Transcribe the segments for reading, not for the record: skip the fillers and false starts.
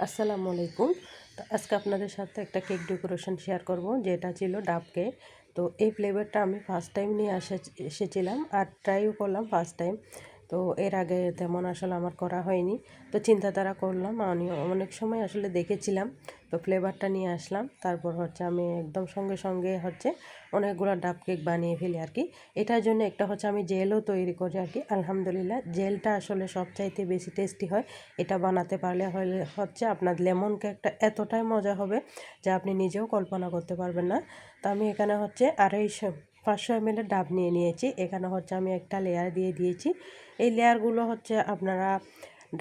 আসসালামু আলাইকুম। তো আজকে আপনাদের সাথে একটা কেক ডেকোরেশন শেয়ার করব, যেটা ছিল ডাব কেক। তো এই ফ্লেভারটা আমি ফার্স্ট টাইম নিয়ে এসেছিলাম আর ট্রাইও করলাম ফার্স্ট টাইম। তো এর আগে তেমন আসলে আমার করা হয়নি। তো চিন্তাধারা করলাম, আমি অনেক সময় আসলে দেখেছিলাম, তো ফ্লেভারটা নিয়ে আসলাম। তারপর আমি একদম সঙ্গে সঙ্গে অনেকগুলো ডাব কেক বানিয়ে ফেলি আর কি। এটার জন্য একটা আমি জেলও তৈরি করি আর কি। আলহামদুলিল্লাহ, জেলটা আসলে সবচাইতে বেশি টেস্টি হয়। এটা বানাতে পারলে আপনার লেমন কেকটা এতটাই মজা হবে যা আপনি নিজেও কল্পনা করতে পারবেন না। তো আমি এখানে 500 ml ডাব নিয়ে নিয়েছি। এখানে আমি একটা লেয়ার দিয়ে দিয়েছি। এই লেয়ারগুলো আপনারা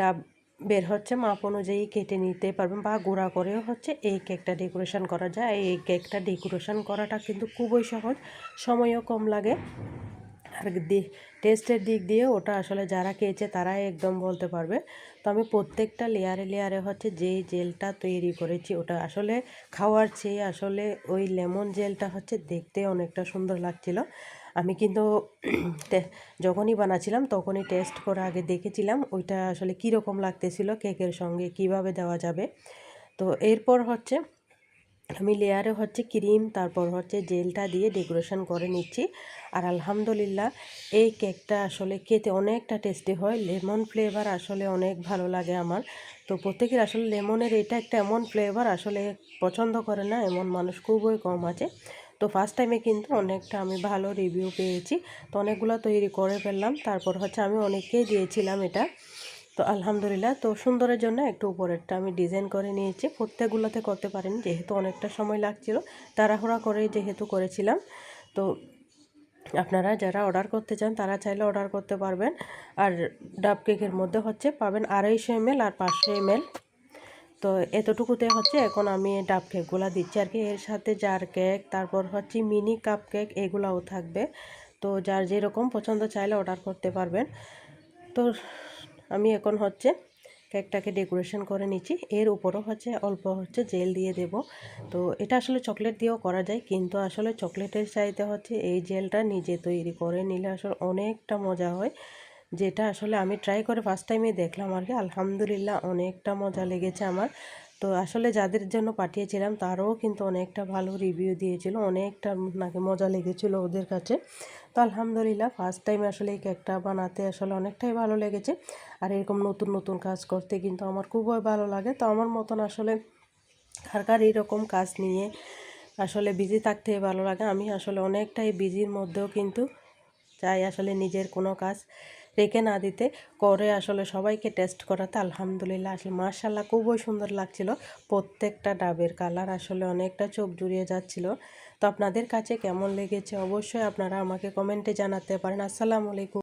ডাব বের মাপ অনুযায়ী কেটে নিতে পারবেন, বা গুঁড়া করেও এই কেকটা ডেকোরেশন করা যায়। এই কেকটা ডেকোরেশন করাটা কিন্তু খুবই সহজ, সময়ও কম লাগে। আর টেস্টের দিক দিয়ে ওটা আসলে যারা খেয়েছে তারাই একদম বলতে পারবে। তো আমি প্রত্যেকটা লেয়ারে লেয়ারে যেই জেলটা তৈরি করেছি, ওটা আসলে খাওয়ার চেয়ে আসলে ওই লেমন জেলটা দেখতে অনেকটা সুন্দর লাগছিল। আমি কিন্তু যখনই বানাচ্ছিলাম তখনই টেস্ট করে আগে দেখেছিলাম ওইটা আসলে কীরকম লাগতেছিল, কেকের সঙ্গে কিভাবে দেওয়া যাবে। তো এরপর আমি লেয়ারে ক্রিম, তারপর জেলটা দিয়ে ডেকোরেশন করে নিচ্ছি। আর আলহামদুলিল্লাহ, এই কেকটা আসলে খেতে অনেকটা টেস্টি হয়। লেমন ফ্লেভার আসলে অনেক ভালো লাগে আমার। তো প্রত্যেকের আসলে লেমনের এটা একটা এমন ফ্লেভার আসলে পছন্দ করে না এমন মানুষ খুবই কম আছে। তো ফার্স্ট টাইমে কিন্তু অনেকটা আমি ভালো রিভিউ পেয়েছি। তো অনেকগুলো তৈরি করে ফেললাম। তারপর আমি অনেককেই দিয়েছিলাম এটা। তো আলহামদুলিল্লাহ, তো সুন্দরের জন্য একটু উপরেরটা আমি ডিজাইন করে নিয়েছি। প্রত্যেকগুলোতে করতে পারিনি, যেহেতু অনেকটা সময় লাগছিল, তাড়াহুড়া করে যেহেতু করেছিলাম। তো আপনারা যারা অর্ডার করতে চান তারা চাইলে অর্ডার করতে পারবেন। আর ডাব কেকের মধ্যে পাবেন 250 ml আর 500 ml। তো এতটুকুতে এখন আমি ডাব কেকগুলো দিচ্ছি আর কি। এর সাথে জার কেক, তারপর মিনি কাপ কেক, এগুলাও থাকবে। তো যার যেরকম পছন্দ চাইলে অর্ডার করতে পারবেন। তো আমি এখন কেকটাকে ডেকোরেশন করে নিচ্ছি। এর উপরও অল্প জেল দিয়ে দেব। তো এটা আসলে চকলেট দিয়েও করা যায়, কিন্তু আসলে চকলেটের চাইতে এই জেলটা নিজে তৈরি করে নিলে আসলে অনেকটা মজা হয়, যেটা আসলে আমি ট্রাই করে ফার্স্ট টাইমে দেখলাম আর কি। আলহামদুলিল্লাহ, অনেকটা মজা লেগেছে আমার। তো আসলে যাদের জন্য পাঠিয়েছিলাম তারাও কিন্তু অনেকটা ভালো রিভিউ দিয়েছিল, অনেকটা নাকি মজা লেগেছিল ওদের কাছে। তো আলহামদুলিল্লাহ, ফার্স্ট টাইম আসলে এই কেকটা বানাতে আসলে অনেকটাই ভালো লেগেছে। আর এরকম নতুন নতুন কাজ করতে কিন্তু আমার খুবই ভালো লাগে। তো আমার মতন আসলে কার এইরকম কাজ নিয়ে আসলে বিজি থাকতে ভালো লাগে। আমি আসলে অনেকটাই বিজির মধ্যেও কিন্তু চাই আসলে নিজের কোনো কাজ রেখে না দিতে, করে আসলে সবাইকে টেস্ট করাতে। আলহামদুলিল্লাহ, আসলে মাশাআল্লাহ খুবই সুন্দর লাগছিল। প্রত্যেকটা ডাবের কালার আসলে অনেকটা চোখ জুড়িয়ে যাচ্ছিল। তো আপনাদের কাছে কেমন লেগেছে অবশ্যই আপনারা আমাকে কমেন্টে জানাতে পারেন। আসসালামু আলাইকুম।